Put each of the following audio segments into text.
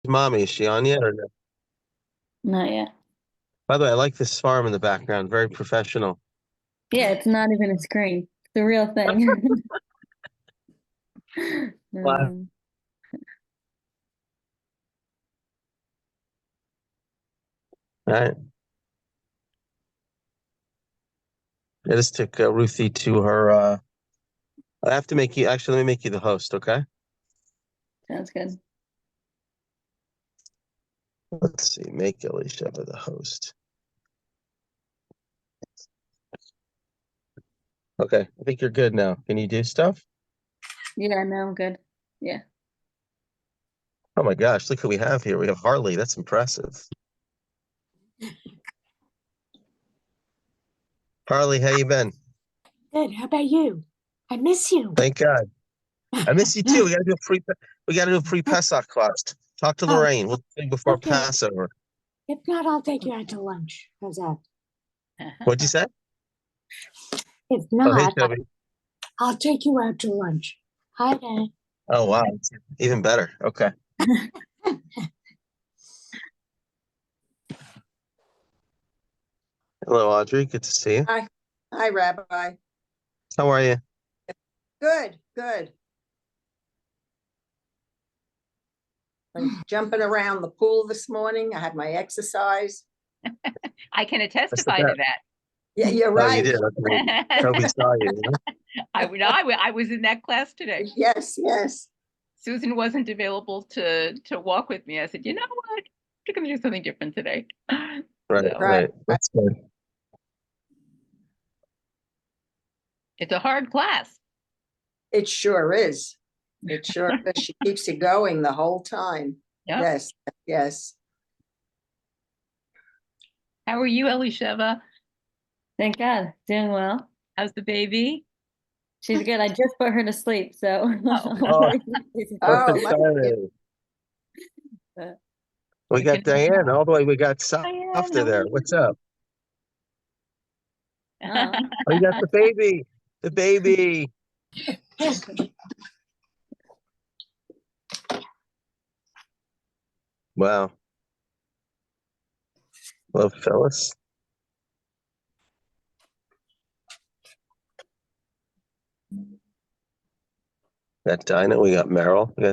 mommy? Is she on yet or no? Not yet. By the way, I like this farm in the background. Very professional. Yeah, it's not even a screen. It's the real thing. Wow. Um, All right. I just took Ruthie to her. I have to make you. Actually, let me make you the host. Okay. sounds good. Let's see. Make Elisheva the host. Okay. I think you're good now. Can you do stuff? Yeah, no, I'm good. Yeah. Oh my gosh! Look who we have here. We have Harley. That's impressive. Harley, how you been? Good. How about you? I miss you. Thank God. I miss you too. We got to do a pre. We got to do a pre-Pesach class. Talk to Oh, Lorraine. We'll do before okay. Passover. If not, I'll take you out to lunch. How's that? What'd you say? If Oh, hey, not, Toby. I'll take you out to lunch. Hi, Dad. Oh, wow. Even better. Okay. Hello, Audrey. Good to see you. Hi. Hi, Rabbi. How are you? Good, good. I'm jumping around the pool this morning. I had my exercise. I can That's testify to that. Yeah, you're Oh, you right. did. Okay. Toby saw you. Yeah? I was in that class today. Yes, yes. Susan wasn't available to walk with me. I said, you know what? We're going to do something different today. Right, So, right. That's good. it's a hard class. It sure is. It sure is. She keeps you going the whole time. Yep. Yes, yes. How are you, Elisheva? Thank God. Doing well. How's the baby? She's good. I just put her to sleep, so Oh, Oh, perfect my- timing. We got Diane all the way. We got Softer there. What's up? Oh. Oh, you got the baby. The baby. Wow. Love Phyllis. Got Dinah. We got Meryl. We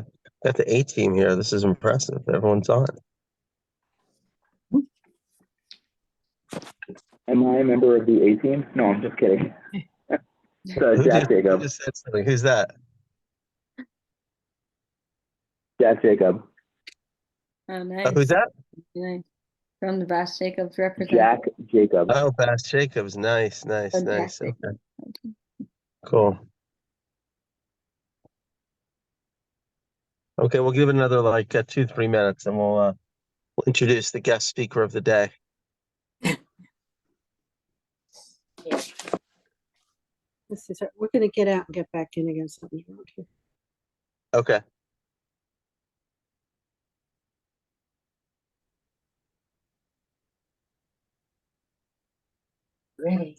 got the A team here. This is impressive. Everyone's on. Am I a member of the A team? No, I'm just kidding. Jack Who Jacob. just said something? Who's that? Jack Jacob. Oh, Oh, nice. who's that? Nice. From the Bass Jacobs represent. Jack Jacob. Oh, Bass Jacobs. Nice, nice, Oh, nice. Jack Okay. Cool. Okay, we'll give it another like 2-3 minutes, and we'll introduce the guest speaker of the day. We're going to get out and get back in again. Something's wrong here. Okay. Ready.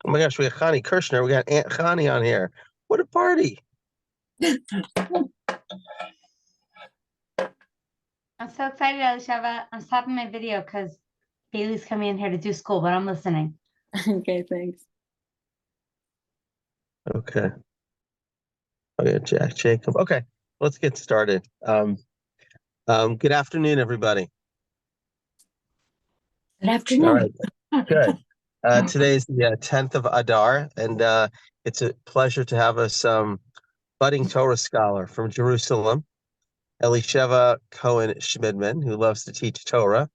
Oh my gosh, we got Connie Kirshner. We got Aunt Connie on here. What a party! I'm so excited, Elisheva. I'm stopping my video because Bailey's coming in here to do school, but I'm listening. Okay, thanks. Okay. Okay, Jack Jacob. Okay, let's get started. Good afternoon, everybody. Good afternoon. All right, good. Today is the 10th of Adar, and it's a pleasure to have us budding Torah scholar from Jerusalem, Elisheva Cohen Shmidman, who loves to teach Torah.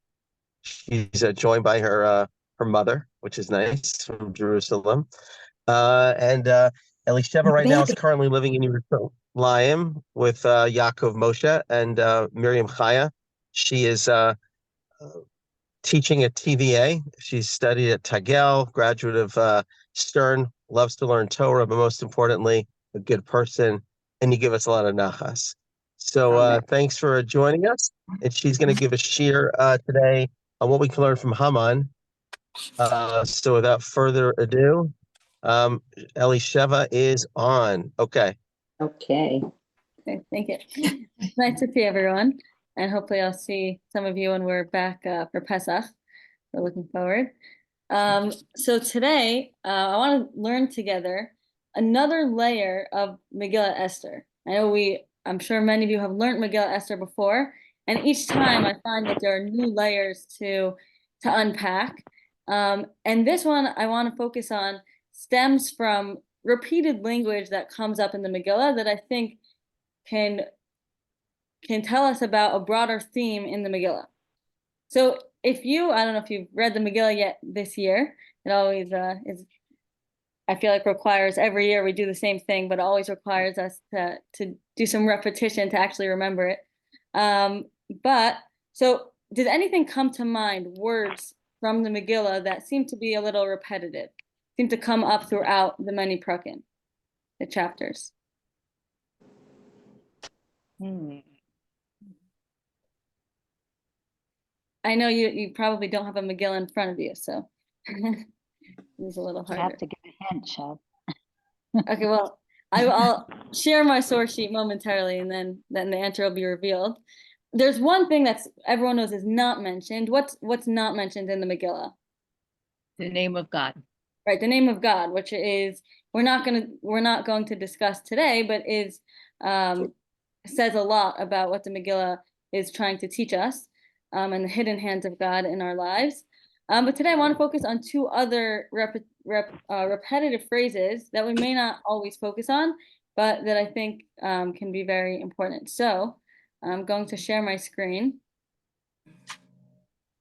She's joined by her mother, which is nice, from Jerusalem. And Elisheva right now is currently living in Yerushalayim with Yaakov Moshe and Miriam Chaya. She is teaching at TVA. She's studied at Tagel, graduate of Stern, loves to learn Torah, but most importantly, a good person, and you give us a lot of nachas. So Amen. thanks for joining us. And she's going to give a share today on what we can learn from Haman. So without further ado, Elisheva is on. Okay. Okay. Okay, thank you. It's nice to see everyone, and hopefully I'll see some of you when we're back for Pesach. We're looking forward. So today I want to learn together another layer of Megillah Esther. I'm sure many of you have learned Megillah Esther before, and each time I find that there are new layers to unpack. And this one I want to focus on stems from repeated language that comes up in the Megillah that I think can tell us about a broader theme in the Megillah. So I don't know if you've read the Megillah yet this year. It always is, I feel like requires every year we do the same thing, but it always requires us to do some repetition to actually remember it. So did anything come to mind, words from the Megillah that seem to be a little repetitive, seem to come up throughout the many prakim, the chapters? I know you probably don't have a Megillah in front of you, so it's a little You harder. have to give a hint, Shep. Okay, well, I'll share my source sheet momentarily, and then the answer will be revealed. There's one thing that's everyone knows is not mentioned. What's not mentioned in the Megillah? The name of God. Right, the name of God, which is we're not going to discuss today, but says a lot about what the Megillah is trying to teach us, and the hidden hands of God in our lives. But today I want to focus on two other repetitive phrases that we may not always focus on, but that I think can be very important. So I'm going to share my screen.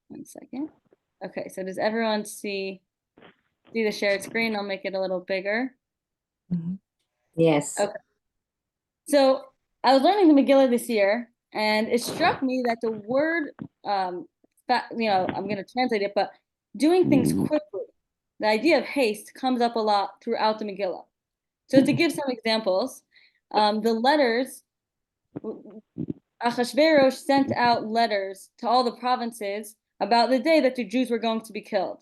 1 second. Okay, so does everyone see the shared screen? I'll make it a little bigger. Yes. Okay. So I was learning the Megillah this year, and it struck me that the word, I'm going to translate it, but doing things quickly, the idea of haste comes up a lot throughout the Megillah. So to give some examples, the letters, Achashverosh sent out letters to all the provinces about the day that the Jews were going to be killed.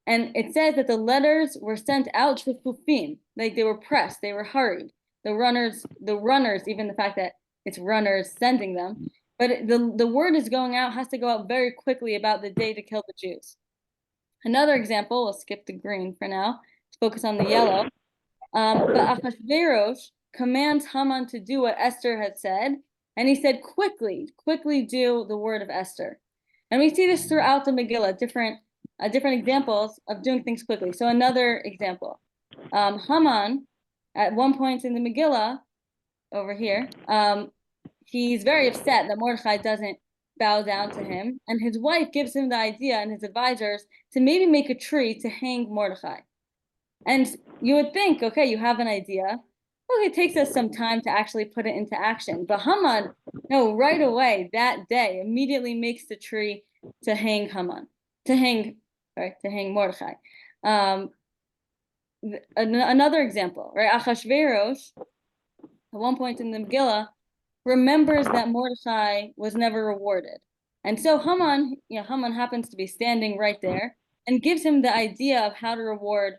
And it says that the letters were sent out to Fufim, like they were pressed, they were hurried. The runners, even the fact that it's runners sending them, but the word is going out, has to go out very quickly about the day to kill the Jews. Another example, we'll skip the green for now, to focus on the yellow. But Achashverosh commands Haman to do what Esther had said, and he said, quickly do the word of Esther. And we see this throughout the Megillah, different examples of doing things quickly. So another example, Haman, at one point in the Megillah, over here, he's very upset that Mordechai doesn't bow down to him, and his wife gives him the idea and his advisors to maybe make a tree to hang Mordechai. And you would think, okay, you have an idea. Well, it takes us some time to actually put it into action. But Haman, no, right away that day, immediately makes the tree to hang Mordechai. Another example, right? Achashverosh, at one point in the Megillah, remembers that Mordechai was never rewarded. And so Haman happens to be standing right there and gives him the idea of how to reward,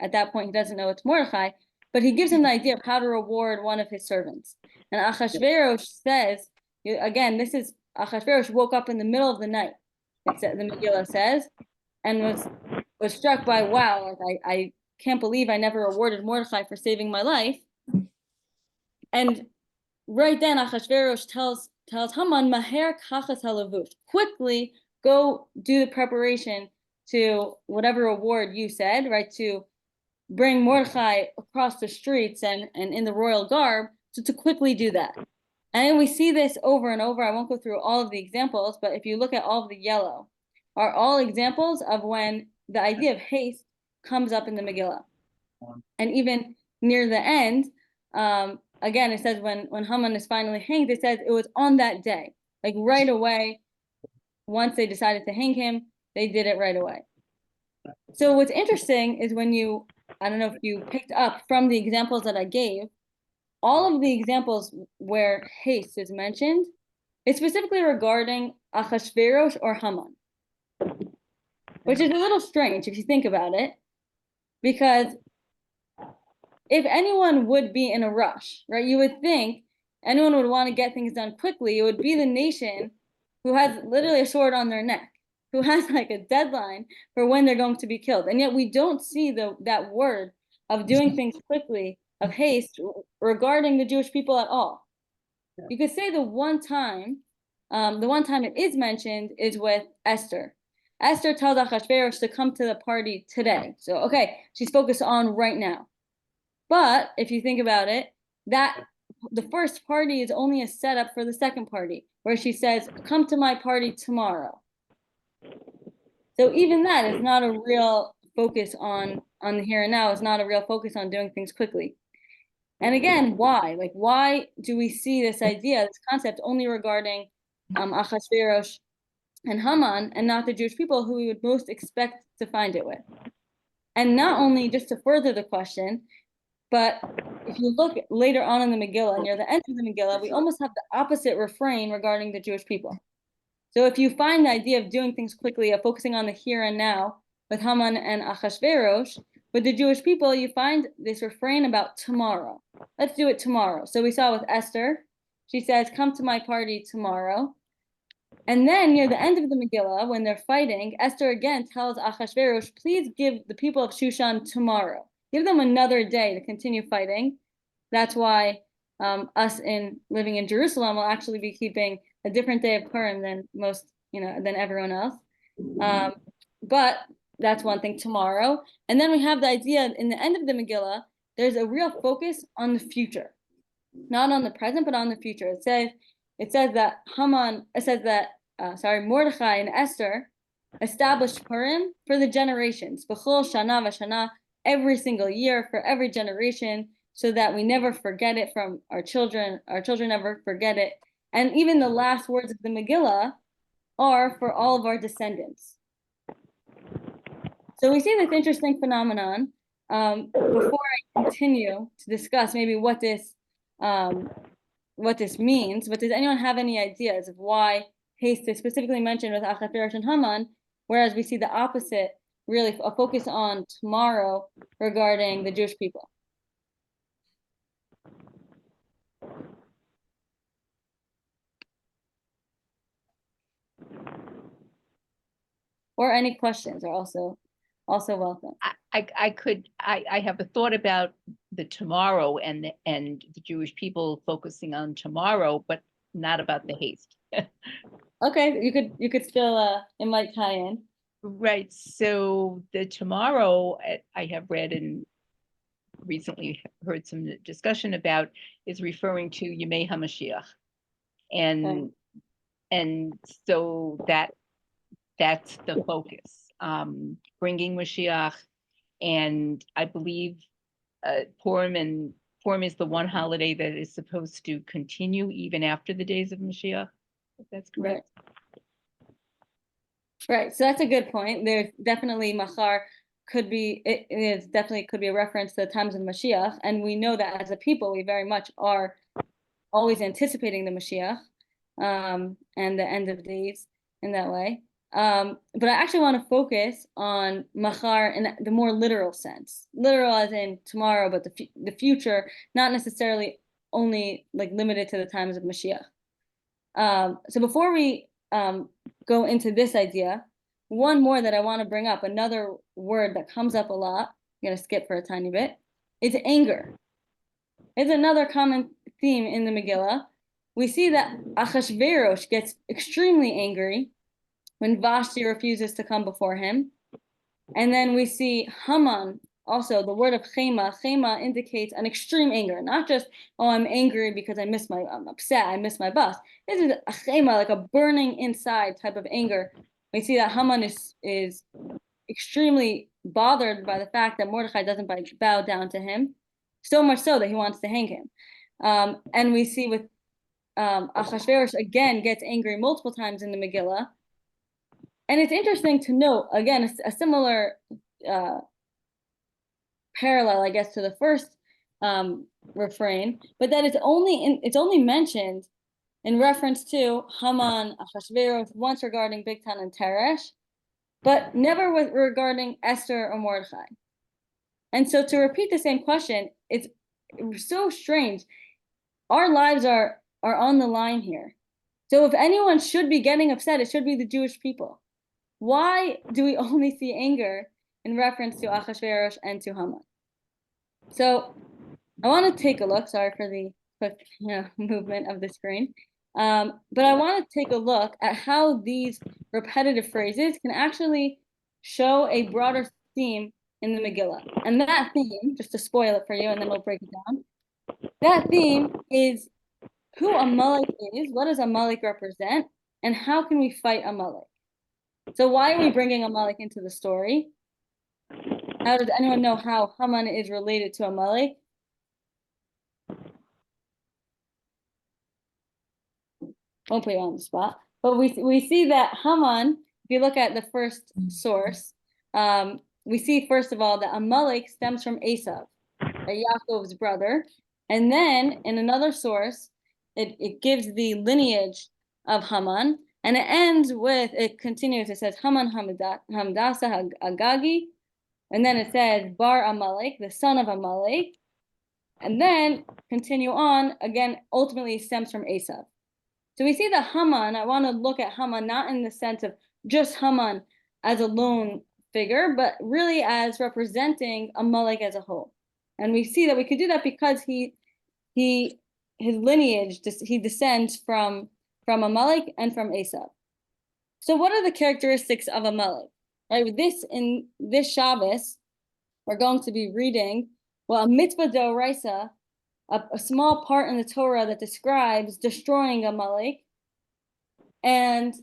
at that point he doesn't know it's Mordechai, but he gives him the idea of how to reward one of his servants. And Achashverosh says, again, this is Achashverosh woke up in the middle of the night, the Megillah says, and was struck by, wow, like I can't believe I never rewarded Mordechai for saving my life. And right then Achashverosh tells Haman, Maher kachas halavush, quickly go do the preparation to whatever reward you said, right, to bring Mordechai across the streets and in the royal garb, so to quickly do that. And we see this over and over. I won't go through all of the examples, but if you look at all of the yellow, are all examples of when the idea of haste comes up in the Megillah. And even near the end, again, it says when Haman is finally hanged, it says it was on that day. Like right away, once they decided to hang him, they did it right away. So what's interesting is when I don't know if you picked up from the examples that I gave, all of the examples where haste is mentioned, it's specifically regarding Achashverosh or Haman, which is a little strange if you think about it, because if anyone would be in a rush, right, you would think anyone would want to get things done quickly. It would be the nation who has literally a sword on their neck, who has like a deadline for when they're going to be killed. And yet we don't see that word of doing things quickly, of haste, regarding the Jewish people at all. You could say the one time it is mentioned is with Esther. Esther tells Achashverosh to come to the party today. So, okay, she's focused on right now. But if you think about it, that the first party is only a setup for the second party, where she says, come to my party tomorrow. So even that is not a real focus on the here and now. It's not a real focus on doing things quickly. And again, why? Like, why do we see this idea, this concept only regarding Achashverosh and Haman and not the Jewish people who we would most expect to find it with? And not only just to further the question, but if you look later on in the Megillah, near the end of the Megillah, we almost have the opposite refrain regarding the Jewish people. So if you find the idea of doing things quickly, of focusing on the here and now with Haman and Achashverosh, with the Jewish people, you find this refrain about tomorrow. Let's do it tomorrow. So we saw with Esther, she says, come to my party tomorrow. And then near the end of the Megillah, when they're fighting, Esther again tells Achashverosh, please give the people of Shushan tomorrow. Give them another day to continue fighting. That's why us living in Jerusalem will actually be keeping a different day of Purim than than everyone else. But that's one thing, tomorrow. And then we have the idea in the end of the Megillah, there's a real focus on the future, not on the present, but on the future. It says that Mordechai and Esther established Purim for the generations, b'chol shana v'shana, every single year, for every generation, so that we never forget it from our children never forget it. And even the last words of the Megillah are for all of our descendants. So we see this interesting phenomenon. Before I continue to discuss maybe what this means, but does anyone have any ideas of why haste is specifically mentioned with Achashverosh and Haman, whereas we see the opposite, really a focus on tomorrow regarding the Jewish people? Or any questions are also welcome. I have a thought about the tomorrow and the Jewish people focusing on tomorrow, but not about the haste. Okay, you could still it might tie in. Right. So the tomorrow I have read and recently heard some discussion about is referring to Yemei HaMashiach. And so that's the focus, bringing Mashiach. And I believe Purim is the one holiday that is supposed to continue even after the days of Mashiach, if that's correct. Right. So that's a good point. There's definitely Machar could be a reference to the times of Mashiach. And we know that as a people, we very much are always anticipating the Mashiach and the end of days in that way. But I actually want to focus on Machar in the more literal sense. Literal as in tomorrow, but the future, not necessarily only like limited to the times of Mashiach. So before we go into this idea, one more that I want to bring up, another word that comes up a lot, I'm going to skip for a tiny bit, is anger. It's another common theme in the Megillah. We see that Achashverosh gets extremely angry when Vashti refuses to come before him. And then we see Haman, also the word of Chema indicates an extreme anger, not just, oh, I'm angry because I'm upset, I miss my bus. This is a Chema, like a burning inside type of anger. We see that Haman is extremely bothered by the fact that Mordechai doesn't bow down to him, so much so that he wants to hang him. And we see with Achashverosh again gets angry multiple times in the Megillah. And it's interesting to note, again, a similar parallel, I guess, to the first refrain, but that it's only mentioned in reference to Haman, Achashverosh, once regarding Bigtan and Teresh, but never regarding Esther or Mordechai. And so to repeat the same question, it's so strange. Our lives are on the line here. So if anyone should be getting upset, it should be the Jewish people. Why do we only see anger in reference to Achashverosh and to Haman? So I want to take a look. Sorry for the quick movement of the screen. But I want to take a look at how these repetitive phrases can actually show a broader theme in the Megillah. And that theme, just to spoil it for you, and then we'll break it down. That theme is who Amalek is, what does Amalek represent, and how can we fight Amalek? So why are we bringing Amalek into the story? How does anyone know how Haman is related to Amalek? Won't put you on the spot. But we see that Haman, if you look at the first source, we see first of all that Amalek stems from Esav, Yaakov's brother. And then in another source, it gives the lineage of Haman, and it continues, it says Haman Hamdasa Agagi, and then it says Bar Amalek, the son of Amalek, and then continue on, again, ultimately stems from Esav. So we see that Haman, I want to look at Haman not in the sense of just Haman as a lone figure, but really as representing Amalek as a whole. And we see that we could do that because his lineage, he descends from Amalek and from Esav. So what are the characteristics of Amalek? Right, in this Shabbos, we're going to be reading, a mitzvah d'oraisa, a small part in the Torah that describes destroying Amalek, and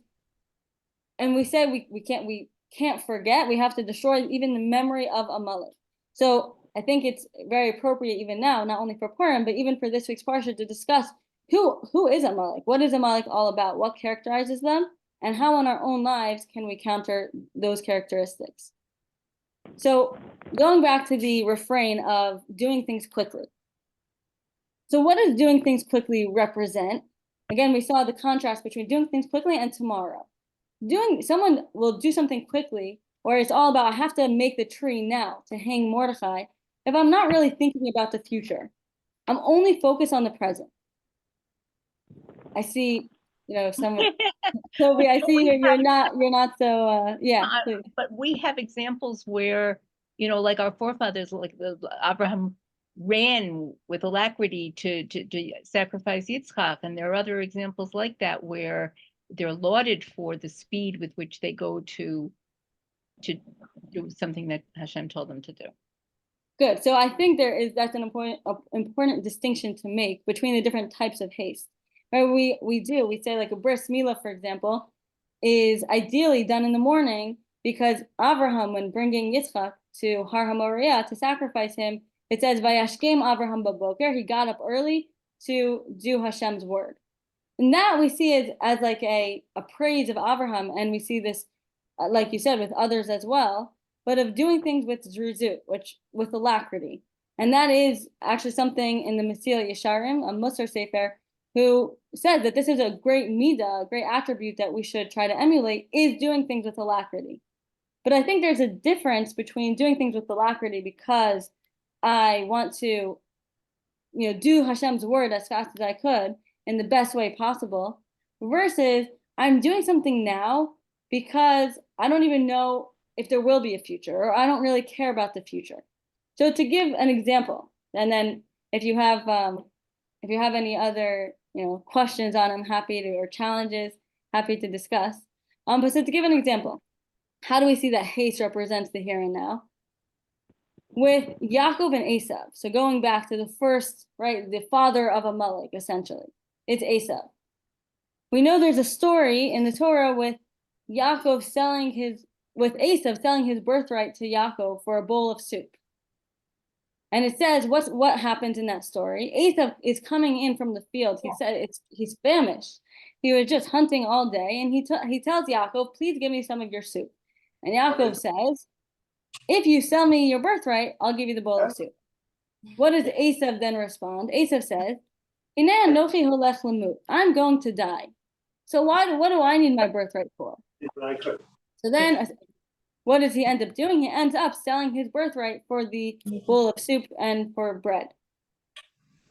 we say we can't forget. We have to destroy even the memory of Amalek. So I think it's very appropriate even now, not only for Purim, but even for this week's parsha, to discuss who is Amalek, what is Amalek all about, what characterizes them, and how in our own lives can we counter those characteristics. So going back to the refrain of doing things quickly. So what does doing things quickly represent? Again, we saw the contrast between doing things quickly and tomorrow. Someone will do something quickly, or it's all about, I have to make the tree now to hang Mordechai, if I'm not really thinking about the future. I'm only focused on the present. I see, someone, Toby, I see you're not so, yeah. Please. But we have examples where, like our forefathers, like Abraham ran with alacrity to sacrifice Yitzchak, and there are other examples like that where they're lauded for the speed with which they go to do something that Hashem told them to do. Good. So I think that's an important distinction to make between the different types of haste. Right? We say like a bris milah, for example, is ideally done in the morning because Abraham, when bringing Yitzchak to Har HaMoriah to sacrifice him, it says Vayashkem Abraham baboker, he got up early to do Hashem's word. And that we see as like a praise of Abraham, and we see this, like you said, with others as well, but of doing things with zruzut, with alacrity. And that is actually something in the Mesilat Yesharim, a Musar Sefer, who said that this is a great midah, a great attribute that we should try to emulate, is doing things with alacrity. But I think there's a difference between doing things with alacrity because I want to, do Hashem's word as fast as I could in the best way possible, versus I'm doing something now because I don't even know if there will be a future, or I don't really care about the future. So to give an example, and then if you have any other questions on, I'm happy to, or challenges, happy to discuss. But so to give an example, how do we see that haste represents the here and now? With Yaakov and Esav, so going back to the first, right, the father of Amalek, essentially, it's Esav. We know there's a story in the Torah with Esav selling his birthright to Yaakov for a bowl of soup. And it says what happens in that story. Esav is coming in from the field. He said he's famished. He was just hunting all day, and he tells Yaakov, please give me some of your soup. And Yaakov says, if you sell me your birthright, I'll give you the bowl of soup. What does Esav then respond? Esav says, "Hine anochi holech lemut." I'm going to die. So what do I need my birthright for? So then what does he end up doing? He ends up selling his birthright for the bowl of soup and for bread.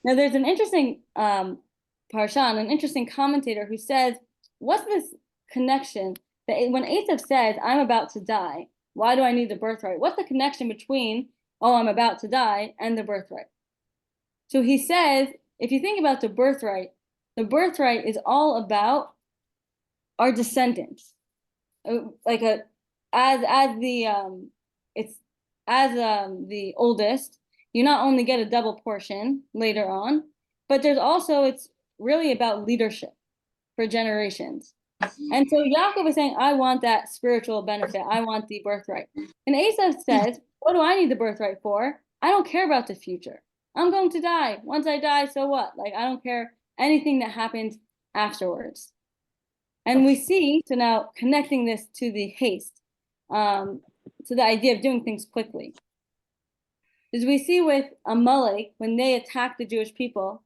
Now there's an interesting parshan, an interesting commentator who says, what's this connection that when Esav says, I'm about to die, why do I need the birthright? What's the connection between, oh, I'm about to die and the birthright? So he says, if you think about the birthright is all about our descendants. Like as the oldest, you not only get a double portion later on, but there's also, it's really about leadership for generations. And so Yaakov is saying, I want that spiritual benefit. I want the birthright. And Esav says, what do I need the birthright for? I don't care about the future. I'm going to die. Once I die, so what? Like, I don't care anything that happens afterwards. And we see, so now connecting this to the haste, to the idea of doing things quickly, is we see with Amalek, when they attack the Jewish people,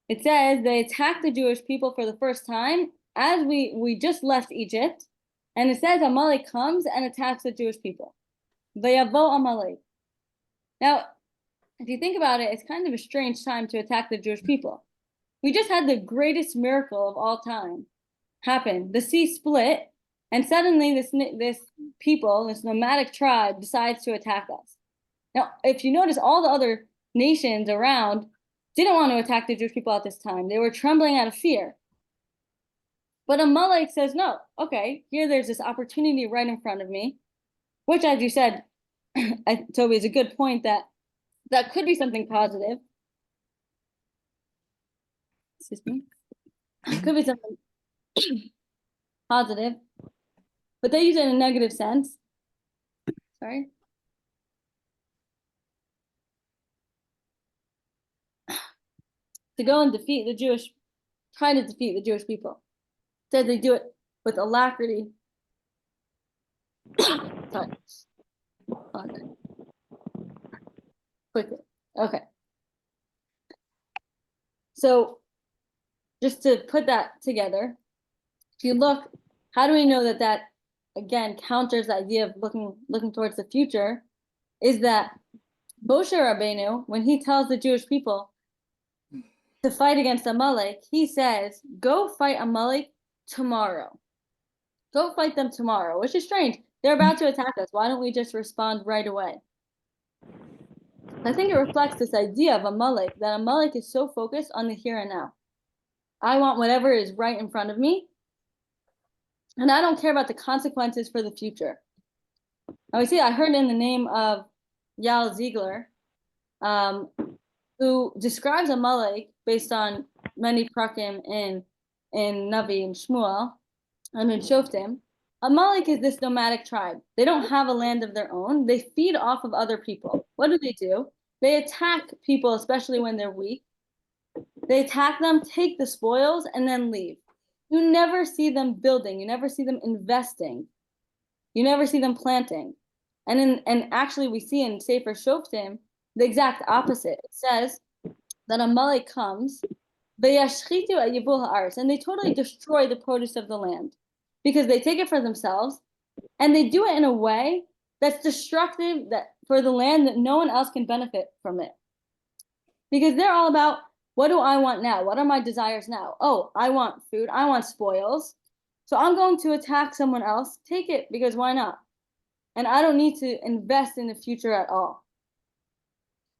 it says they attacked the Jewish people for the first time as we just left Egypt, and it says Amalek comes and attacks the Jewish people. Vayavo Amalek. Now, if you think about it, it's kind of a strange time to attack the Jewish people. We just had the greatest miracle of all time happen. The sea split, and suddenly this people, this nomadic tribe, decides to attack us. Now, if you notice, all the other nations around didn't want to attack the Jewish people at this time. They were trembling out of fear. But Amalek says, no, okay, here there's this opportunity right in front of me, which, as you said, Toby, is a good point that could be something positive. Excuse me. It could be something positive, but they use it in a negative sense. Sorry. To go and try to defeat the Jewish people. Said they do it with alacrity. Sorry. Okay. Quickly. Okay. So just to put that together, if you look, how do we know that again counters the idea of looking towards the future? Is that Moshe Rabbeinu, when he tells the Jewish people to fight against Amalek, he says, go fight Amalek tomorrow. Go fight them tomorrow, which is strange. They're about to attack us. Why don't we just respond right away? I think it reflects this idea of Amalek, that Amalek is so focused on the here and now. I want whatever is right in front of me, and I don't care about the consequences for the future. I heard in the name of Yal Ziegler, who describes Amalek based on many prakim in Navi and Shmuel and in Shoftim. Amalek is this nomadic tribe. They don't have a land of their own. They feed off of other people. What do? They attack people, especially when they're weak. They attack them, take the spoils, and then leave. You never see them building. You never see them investing. You never see them planting. And actually we see in Sefer Shoftim the exact opposite. It says that Amalek comes, and they totally destroy the produce of the land because they take it for themselves, and they do it in a way that's destructive for the land, that no one else can benefit from it. Because they're all about, what do I want now? What are my desires now? Oh, I want food. I want spoils. So I'm going to attack someone else. Take it, because why not? And I don't need to invest in the future at all.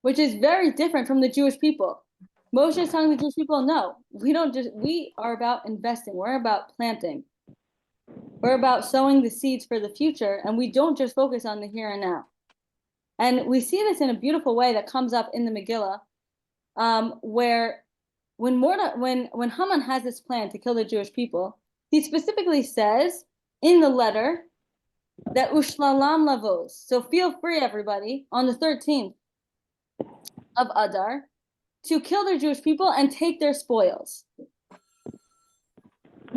Which is very different from the Jewish people. Moshe is telling the Jewish people, no, we are about investing. We're about planting. We're about sowing the seeds for the future, and we don't just focus on the here and now. And we see this in a beautiful way that comes up in the Megillah, where when Haman has this plan to kill the Jewish people, he specifically says in the letter that Ushlalam Lavos. So feel free, everybody, on the 13th of Adar, to kill their Jewish people and take their spoils.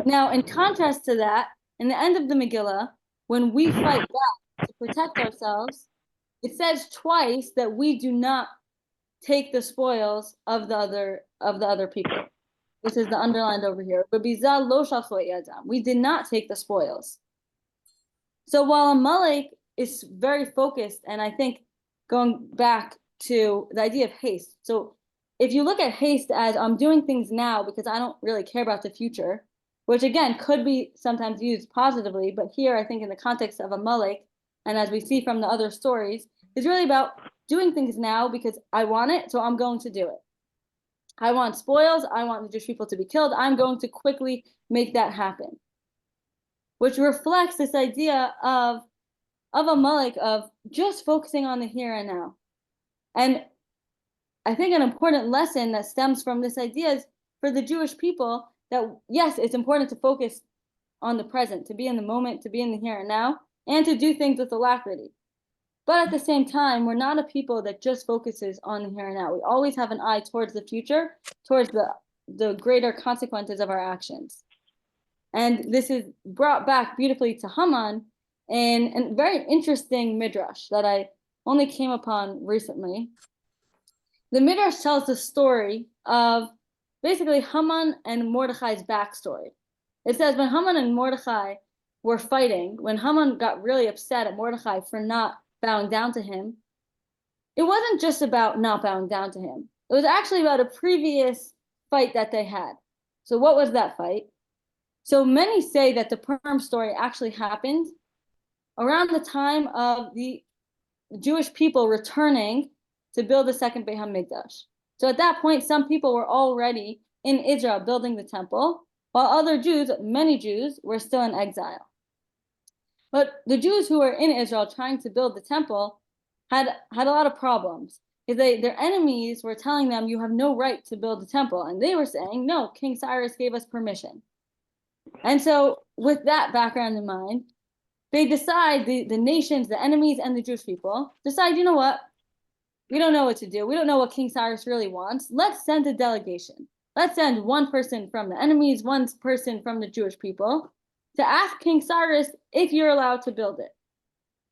Now, in contrast to that, in the end of the Megillah, when we fight back to protect ourselves, it says twice that we do not take the spoils of the other people. This is the underlined over here. We did not take the spoils. So while Amalek is very focused, and I think going back to the idea of haste. So if you look at haste as I'm doing things now because I don't really care about the future, which again could be sometimes used positively, but here I think in the context of Amalek, and as we see from the other stories, is really about doing things now because I want it, so I'm going to do it. I want spoils, I want the Jewish people to be killed, I'm going to quickly make that happen. Which reflects this idea of Amalek, of just focusing on the here and now. And I think an important lesson that stems from this idea is for the Jewish people that, yes, it's important to focus on the present, to be in the moment, to be in the here and now, and to do things with alacrity. But at the same time, we're not a people that just focuses on the here and now. We always have an eye towards the future, towards the greater consequences of our actions. And this is brought back beautifully to Haman in a very interesting midrash that I only came upon recently. The midrash tells the story of basically Haman and Mordechai's backstory. It says when Haman and Mordechai were fighting, when Haman got really upset at Mordechai for not bowing down to him, it wasn't just about not bowing down to him. It was actually about a previous fight that they had. So what was that fight? So many say that the Purim story actually happened around the time of the Jewish people returning to build the second Beit HaMikdash. So at that point, some people were already in Israel building the temple, while other Jews, many Jews, were still in exile. But the Jews who were in Israel trying to build the temple had a lot of problems. Their enemies were telling them, you have no right to build the temple. And they were saying, no, King Cyrus gave us permission. And so with that background in mind, they decide, the nations, the enemies, and the Jewish people decide, you know what? We don't know what to do. We don't know what King Cyrus really wants. Let's send a delegation. Let's send one person from the enemies, one person from the Jewish people to ask King Cyrus if you're allowed to build it.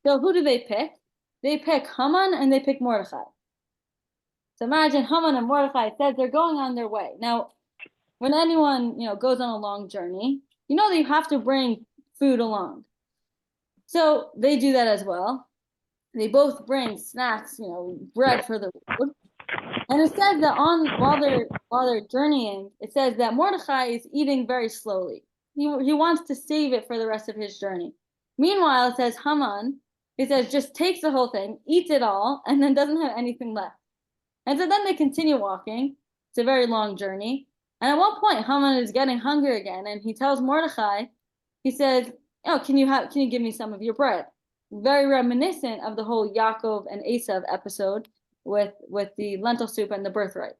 So who do they pick? They pick Haman and they pick Mordechai. So imagine Haman and Mordechai said they're going on their way. Now, when anyone goes on a long journey, that you have to bring food along. So they do that as well. They both bring snacks, bread for the road. And it says that while they're journeying, it says that Mordechai is eating very slowly. He wants to save it for the rest of his journey. Meanwhile, it says Haman, it says just takes the whole thing, eats it all, and then doesn't have anything left. And so then they continue walking. It's a very long journey. And at one point, Haman is getting hungry again, and he tells Mordechai, he says, "Oh, can you give me some of your bread?" Very reminiscent of the whole Yaakov and Esav episode with the lentil soup and the birthright.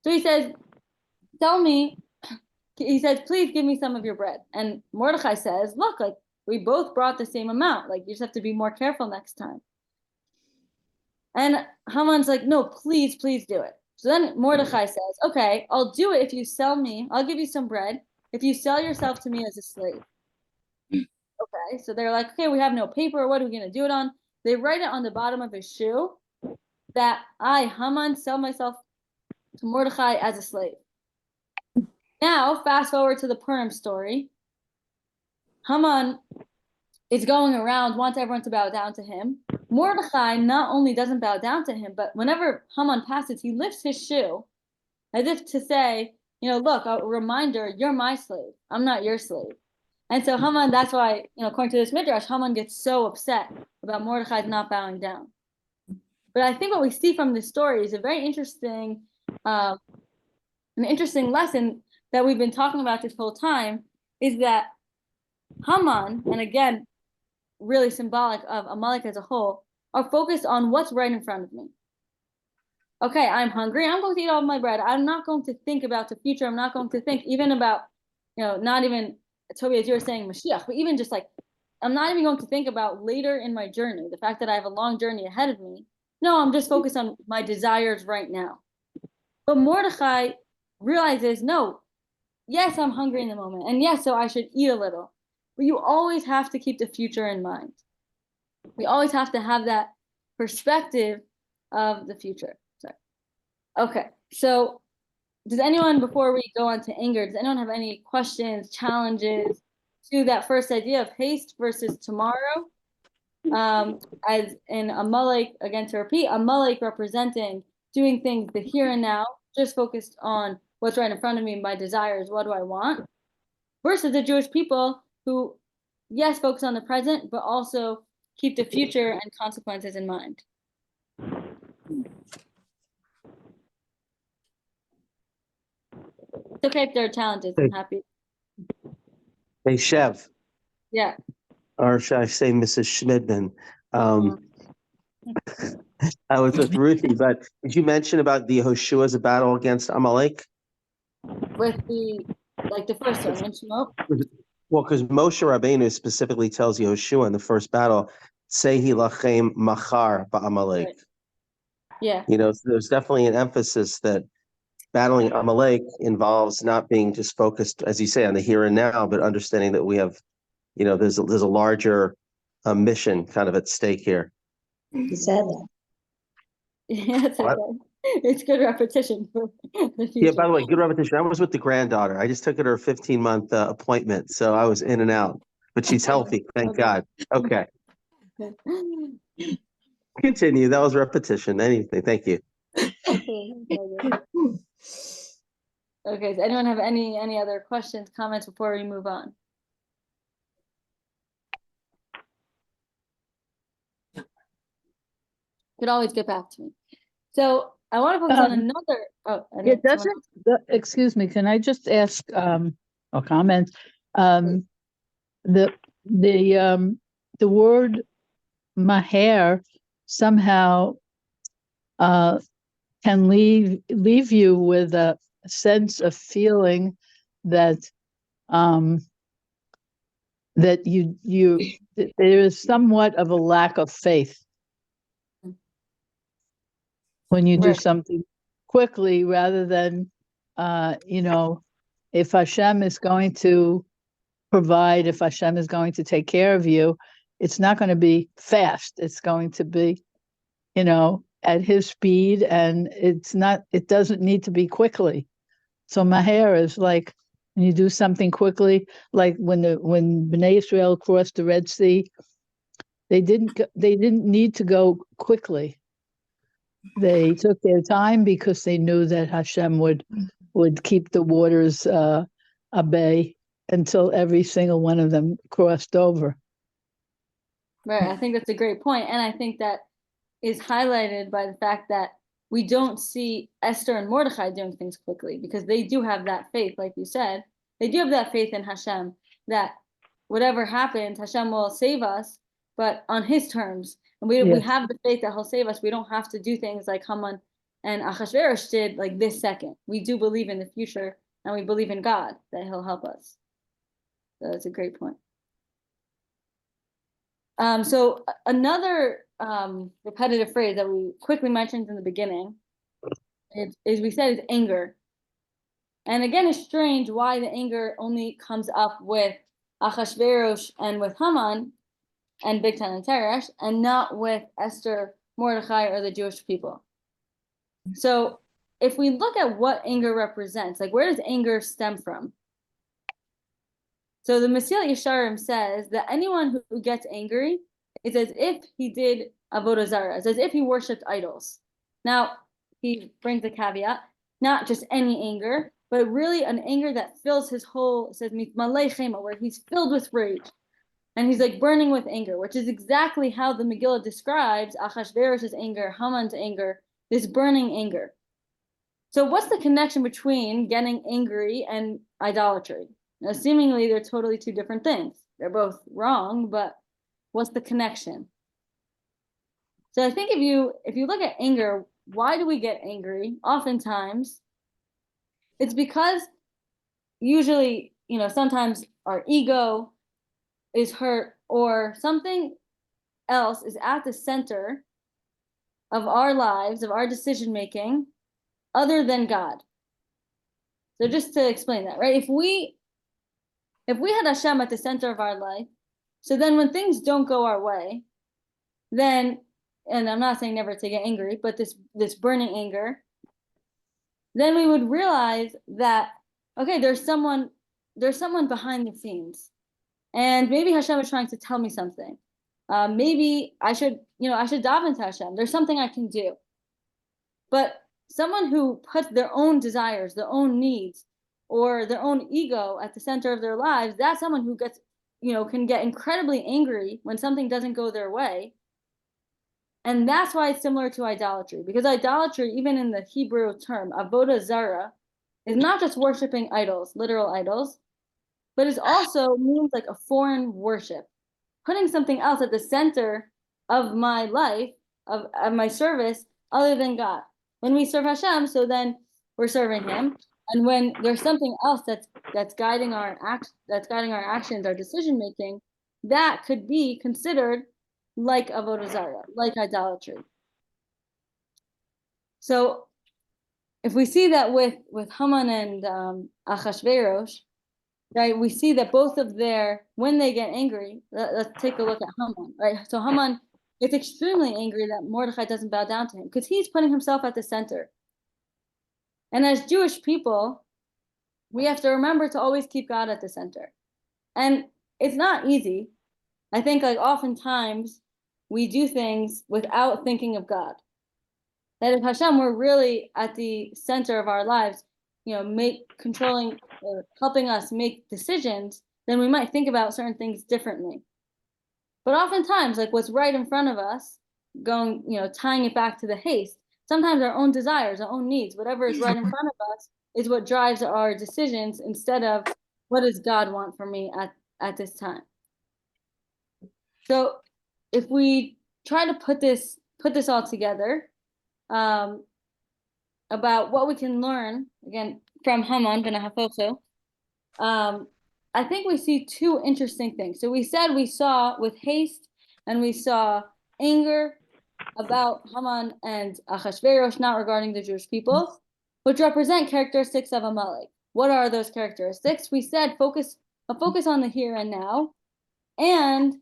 So he says, he says, "Please give me some of your bread." And Mordechai says, "Look, like we both brought the same amount. Like you just have to be more careful next time." And Haman's like, "No, please do it." So then Mordechai says, "Okay, I'll do it if you sell me. I'll give you some bread if you sell yourself to me as a slave." Okay, so they're like, "Okay, we have no paper. What are we going to do it on?" They write it on the bottom of his shoe that I, Haman, sell myself to Mordechai as a slave. Now, fast forward to the Purim story. Haman is going around, wants everyone to bow down to him. Mordechai not only doesn't bow down to him, but whenever Haman passes, he lifts his shoe as if to say, look, a reminder, you're my slave. I'm not your slave. And so Haman, that's why, according to this midrash, Haman gets so upset about Mordechai not bowing down. But I think what we see from this story is a very interesting, an interesting lesson that we've been talking about this whole time, is that Haman, and again, really symbolic of Amalek as a whole, are focused on what's right in front of me. Okay, I'm hungry. I'm going to eat all of my bread. I'm not going to think about the future. I'm not going to think even about, not even, Toby, as you were saying, Mashiach, but even just like, I'm not even going to think about later in my journey, the fact that I have a long journey ahead of me. No, I'm just focused on my desires right now. But Mordechai realizes, no, yes, I'm hungry in the moment. And yes, so I should eat a little. But you always have to keep the future in mind. We always have to have that perspective of the future. Sorry. Okay, so does anyone, before we go on to anger, does anyone have any questions, challenges to that first idea of haste versus tomorrow? As in Amalek, again to repeat, Amalek representing doing things the here and now, just focused on what's right in front of me, my desires, what do I want, versus the Jewish people who, yes, focus on the present, but also keep the future and consequences in mind. It's okay if there are challenges. I'm happy. Hey, Chev, Yeah. or should I say Mrs. Shmidman? I was with Ruthie, but did you mention about the Yehoshua's battle against Amalek? With the first one, and Shemot? Well, because Moshe Rabbeinu specifically tells Yehoshua in the first battle, Sehi lachem machar ba'Amalek. Right. Yeah. You know, so there's definitely an emphasis that battling Amalek involves not being just focused, as you say, on the here and now, but understanding that we have, you know, there's a larger mission kind of at stake here. You said that. Yeah, it's What? okay. It's good repetition for the Yeah, future. by the way, good repetition. I was with the granddaughter. I just took her to her 15-month appointment, so I was in and out, but she's healthy, thank Okay. God. Okay, continue. That was repetition. Anything. Thank you. Okay, does anyone have any other questions, comments before we move on? You could always get back to me. So I want to focus on another. Oh, It doesn't. Excuse me. Can I just ask or comment? The word maher somehow can leave you with a sense of feeling that that there is somewhat of a lack of faith when you do something quickly rather than if Hashem is going to provide, if Hashem is going to take care of you, it's not going to be fast. It's going to be, at his speed, and it doesn't need to be quickly. So maher is like when you do something quickly, like when Bnei Israel crossed the Red Sea, they didn't need to go quickly. They took their time because they knew that Hashem would keep the waters at bay until every single one of them crossed over. Right. I think that's a great point. And I think that is highlighted by the fact that we don't see Esther and Mordechai doing things quickly, because they do have that faith, like you said. They do have that faith in Hashem that whatever happens, Hashem will save us, but on his terms. And we have the faith that he'll save us. We don't have to do things like Haman and Achashverosh did like this second. We do believe in the future, and we believe in God that he'll help us. So that's a great point. So another repetitive phrase that we quickly mentioned in the beginning is we said is anger. And again, it's strange why the anger only comes up with Achashverosh and with Haman and Bigtan and Teresh, and not with Esther, Mordechai, or the Jewish people. So if we look at what anger represents, like where does anger stem from? So the Mesilat Yesharim says that anyone who gets angry is as if he did avodah zarah, as if he worshipped idols. Now, he brings a caveat, not just any anger, but really an anger that fills his whole, it says, mitmalei chema, where he's filled with rage. And he's like burning with anger, which is exactly how the Megillah describes Achashverosh's anger, Haman's anger, this burning anger. So what's the connection between getting angry and idolatry? Now, seemingly, they're totally two different things. They're both wrong, but what's the connection? So I think if you look at anger, why do we get angry? Oftentimes, it's because usually, sometimes our ego is hurt or something else is at the center of our lives, of our decision making, other than God. So just to explain that, right? If we had Hashem at the center of our life, so then when things don't go our way, then, and I'm not saying never to get angry, but this burning anger, then we would realize that, okay, there's someone behind the scenes, and maybe Hashem is trying to tell me something. Maybe I should daven to Hashem. There's something I can do. But someone who puts their own desires, their own needs, or their own ego at the center of their lives, that's someone who gets, can get incredibly angry when something doesn't go their way. And that's why it's similar to idolatry, because idolatry, even in the Hebrew term, avodah zara, is not just worshiping idols, literal idols, but it also means like a foreign worship, putting something else at the center of my life, of my service, other than God. When we serve Hashem, so then we're serving Him, and when there's something else that's guiding our actions, our decision making, that could be considered like avodah zarah, like idolatry. So, if we see that with Haman and Achashverosh, right, we see that both of when they get angry, let's take a look at Haman, right? So Haman is extremely angry that Mordechai doesn't bow down to him because he's putting himself at the center. And as Jewish people, we have to remember to always keep God at the center. And it's not easy. I think like oftentimes we do things without thinking of God. That if Hashem were really at the center of our lives, controlling or helping us make decisions, then we might think about certain things differently. But oftentimes, like what's right in front of us, tying it back to the haste, sometimes our own desires, our own needs, whatever is right in front of us is what drives our decisions instead of what does God want from me at this time. So if we try to put this all together, about what we can learn, again, from Haman ben Hafoso, I think we see two interesting things. So we saw with haste and we saw anger about Haman and Achashverosh, not regarding the Jewish people, which represent characteristics of Amalek. What are those characteristics? We said a focus on the here and now, and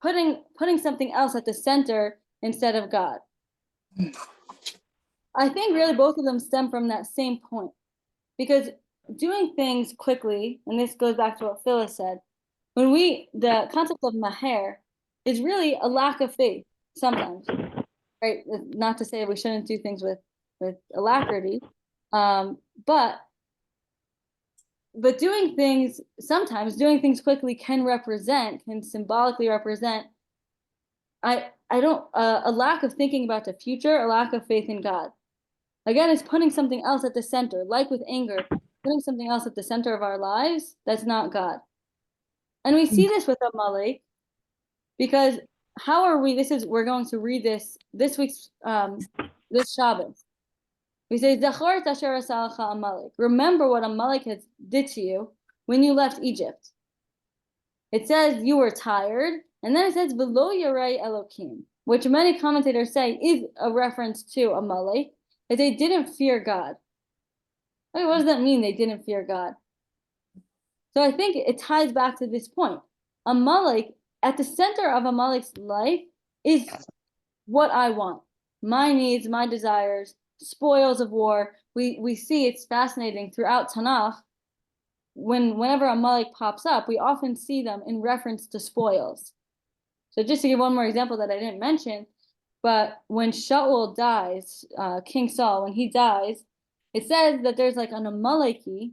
putting something else at the center instead of God. I think really both of them stem from that same point, because doing things quickly, and this goes back to what Phyllis said, the concept of maher is really a lack of faith sometimes, right? Not to say we shouldn't do things with alacrity, but sometimes doing things quickly can symbolically represent a lack of thinking about the future, a lack of faith in God. Again, it's putting something else at the center, like with anger, putting something else at the center of our lives that's not God. And we see this with Amalek, because we're going to read this week's, this Shabbos. We say, Zachor asher asalecha Amalek. Remember what Amalek did to you when you left Egypt. It says you were tired, and then it says, V'lo yarei Elokim, which many commentators say is a reference to Amalek, that they didn't fear God. Okay, what does that mean, they didn't fear God? So I think it ties back to this point. Amalek, at the center of Amalek's life is what I want. My needs, my desires, spoils of war. We see it's fascinating throughout Tanakh. Whenever Amalek pops up, we often see them in reference to spoils. So just to give one more example that I didn't mention, but when Shaul dies, King Saul, when he dies, it says that there's like an Amaleki,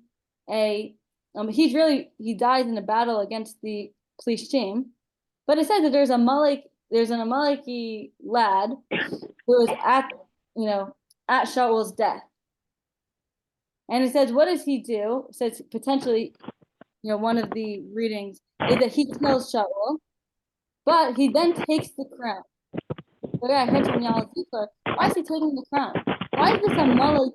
he dies in a battle against the Plishtim, but it says that there's an Amaleki lad who was at Shaul's death. And it says, what does he do? It says potentially, one of the readings is that he kills Shaul, but he then takes the crown. So yeah, I heard from Yal Zikr, why is he taking the crown? Why is this Amalek,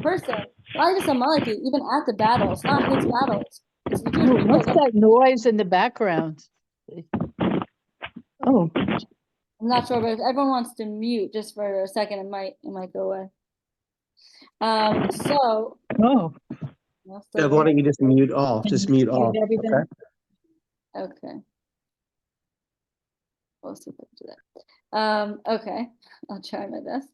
person? Why is this Amalek even at the battle? It's not his battle. It's the Jewish people. What's that noise in the background? Oh, I'm not sure, but if everyone wants to mute just for a second, it might go away. So. oh. Yeah, why don't you just mute all? Just mute all. Okay. Okay. We'll see if I can do that. Okay, I'll try my best.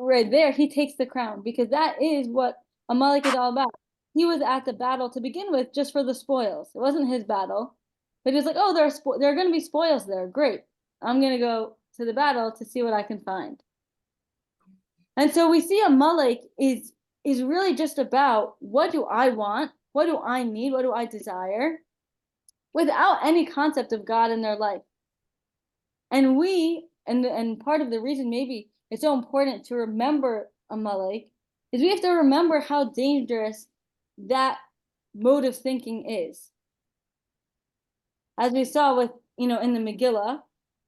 Right there, he takes the crown because that is what Amalek is all about. He was at the battle to begin with just for the spoils. It wasn't his battle, but he was like, "Oh, there are going to be spoils there. Great, I'm going to go to the battle to see what I can find." And so we see Amalek is really just about what do I want, what do I need, what do I desire, without any concept of God in their life. And and part of the reason maybe it's so important to remember Amalek is we have to remember how dangerous that mode of thinking is. As we saw with, in the Megillah,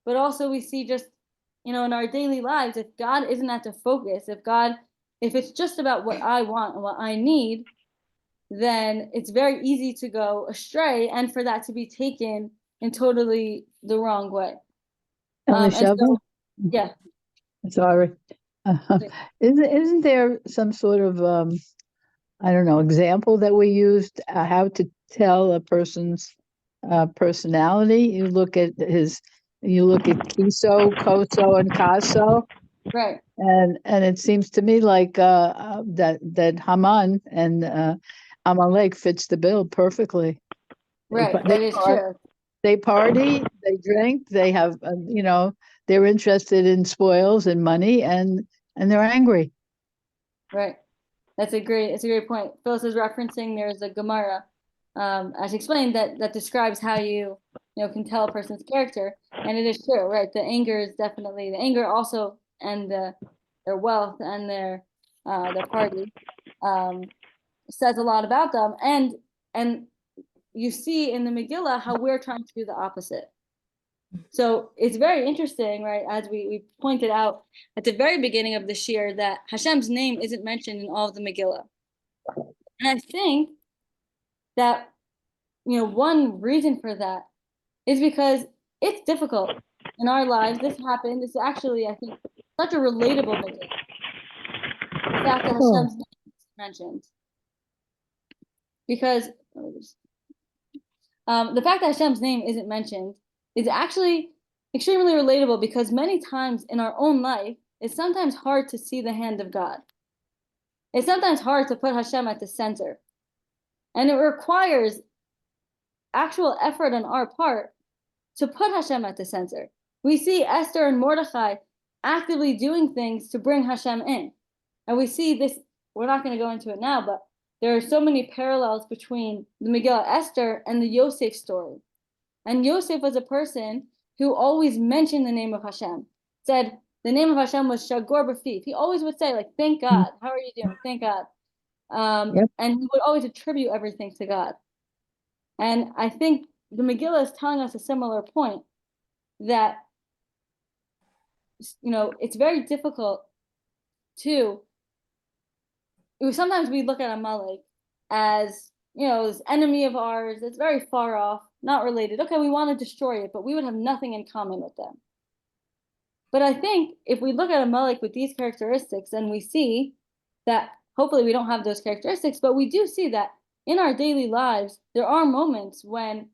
but also we see just, in our daily lives, if God isn't at the focus, if it's just about what I want and what I need, then it's very easy to go astray and for that to be taken in totally the wrong way. Elisheva? Yeah. Sorry. Isn't there some sort of I don't know, example that we used how to tell a person's personality? You look at Kiso, Koso, and Kaso, Right. and it seems to me like that Haman and Amalek fits the bill perfectly. Right. That is true. They party, they drink, they have, they're interested in spoils and money, and they're angry. Right. It's a great point. Phyllis is referencing there's a Gemara, as explained, that describes how you can tell a person's character, and it is true, right? The anger is definitely the anger also, and their wealth and their party says a lot about them, and you see in the Megillah how we're trying to do the opposite. So it's very interesting, right? As we pointed out at the very beginning of this year, that Hashem's name isn't mentioned in all of the Megillah. And I think that, one reason for that is because it's difficult in our lives. This happened. This is actually, I think, such a relatable Megillah. The fact that Hashem's name is mentioned. Because the fact that Hashem's name isn't mentioned is actually extremely relatable because many times in our own life, it's sometimes hard to see the hand of God. It's sometimes hard to put Hashem at the center. And it requires actual effort on our part to put Hashem at the center. We see Esther and Mordechai actively doing things to bring Hashem in. And we see this, we're not going to go into it now, but there are so many parallels between the Megillah Esther and the Yosef story. And Yosef was a person who always mentioned the name of Hashem, said the name of Hashem was Shagor B'Fiv. He always would say, like, thank God. How are you doing? Thank God. And he would always attribute everything to God. And I think the Megillah is telling us a similar point, that, it's very difficult to, sometimes we look at Amalek as, this enemy of ours that's very far off, not related. Okay, we want to destroy it, but we would have nothing in common with them. But I think if we look at Amalek with these characteristics, and we see that hopefully we don't have those characteristics, but we do see that in our daily lives, there are moments when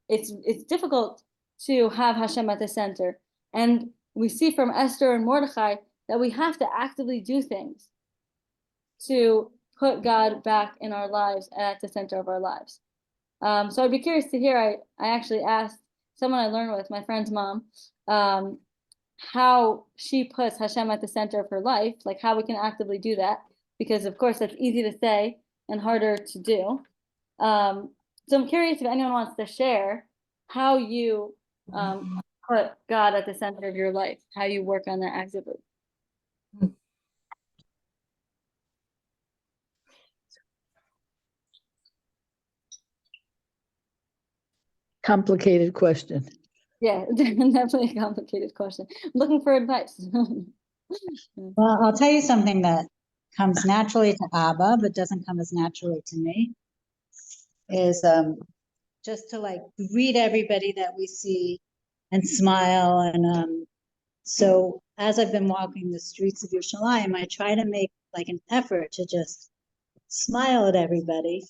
it's difficult to have Hashem at the center. And we see from Esther and Mordechai that we have to actively do things to put God back in our lives and at the center of our lives. So I'd be curious to hear, I actually asked someone I learned with, my friend's mom, how she puts Hashem at the center of her life, like how we can actively do that, because of course that's easy to say and harder to do. So I'm curious if anyone wants to share how you put God at the center of your life, how you work on that actively. Complicated question. Yeah, definitely a complicated question. I'm looking for advice. Well, I'll tell you something that comes naturally to Abba, but doesn't come as naturally to me, is just to like greet everybody that we see and smile. And so as I've been walking the streets of Yerushalayim, I try to make like an effort to just smile at everybody.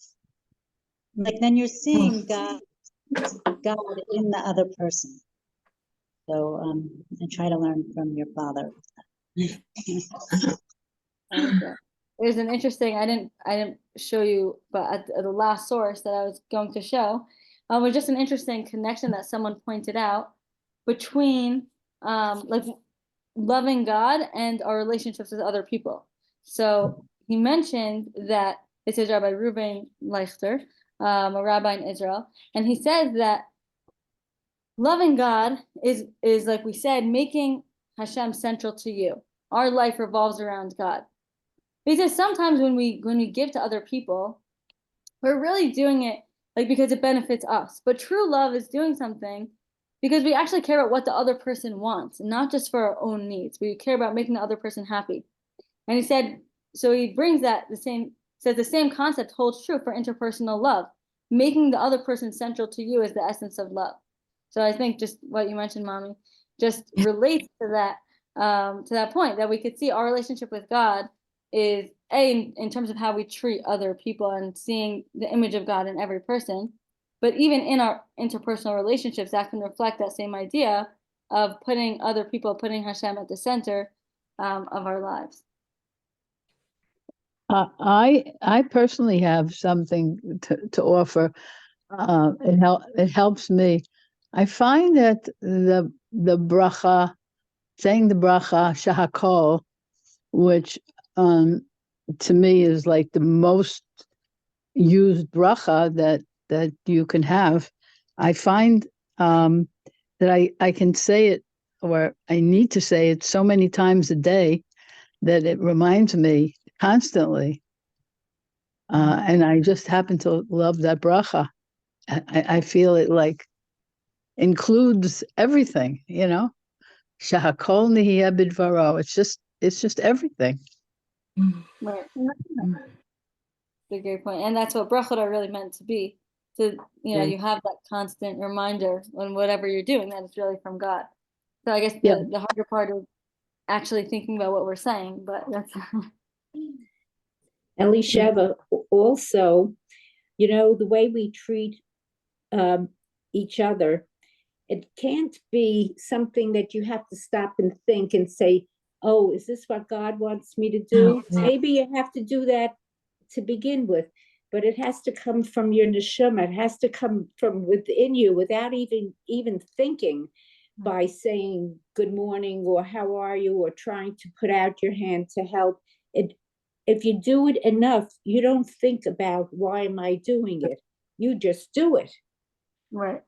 Like then you're seeing God in the other person. So I try to learn from your father. Okay. There's an interesting, I didn't show you, but at the last source that I was going to show, was just an interesting connection that someone pointed out between like loving God and our relationships with other people. So he mentioned that this is Rabbi Reuben Leichter, a rabbi in Israel, and he says that loving God is like we said, making Hashem central to you. Our life revolves around God. Because sometimes when we give to other people, we're really doing it like because it benefits us. But true love is doing something because we actually care about what the other person wants, and not just for our own needs. We care about making the other person happy. And he said, so he brings that says the same concept holds true for interpersonal love. Making the other person central to you is the essence of love. So I think just what you mentioned, Mommy, just relates to that point, that we could see our relationship with God is in terms of how we treat other people and seeing the image of God in every person. But even in our interpersonal relationships, that can reflect that same idea of putting other people, putting Hashem at the center of our lives. I personally have something to offer. It helps me. I find that the bracha, saying the bracha shahakol, which to me is like the most used bracha that you can have. I find that I can say it, or I need to say it so many times a day that it reminds me constantly. And I just happen to love that bracha. I feel it like includes everything, Shahakol nihiyeh bidvaro. It's just everything. Right. That's a great point. And that's what brachot are really meant to be. So, you have that constant reminder on whatever you're doing that it's really from God. So I guess the harder part is actually thinking about what we're saying, but that's Elisheva, also, the way we treat each other, it can't be something that you have to stop and think and say, oh, is this what God wants me to do? Maybe you have to do that to begin with, but it has to come from your neshama. It has to come from within you without even thinking, by saying good morning or how are you, or trying to put out your hand to help. If you do it enough, you don't think about why am I doing it. You just do it. right.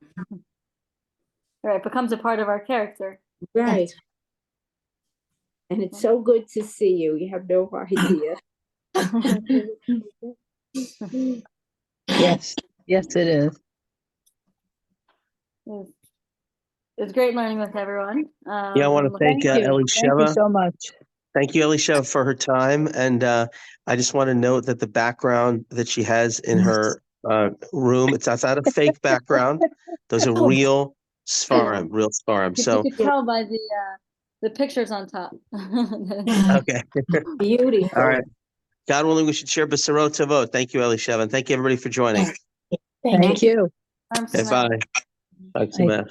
Right, it becomes a part of our character. Right. And it's so good to see you. You have no idea. Yes, it is. It's great learning with everyone. Yeah, I want to thank Thank you Elisheva. so much. Thank you, Elisheva, for her time. And I just want to note that the background that she has in her room, it's not a fake background. Those are real Sfarim, real Sfarim. So you could tell by the pictures on top. okay. Beautiful. All right. God willing, we should share B'Sarot Tovot. Thank you, Elisheva, and thank you everybody for joining. Thank you. Okay, bye. Bye.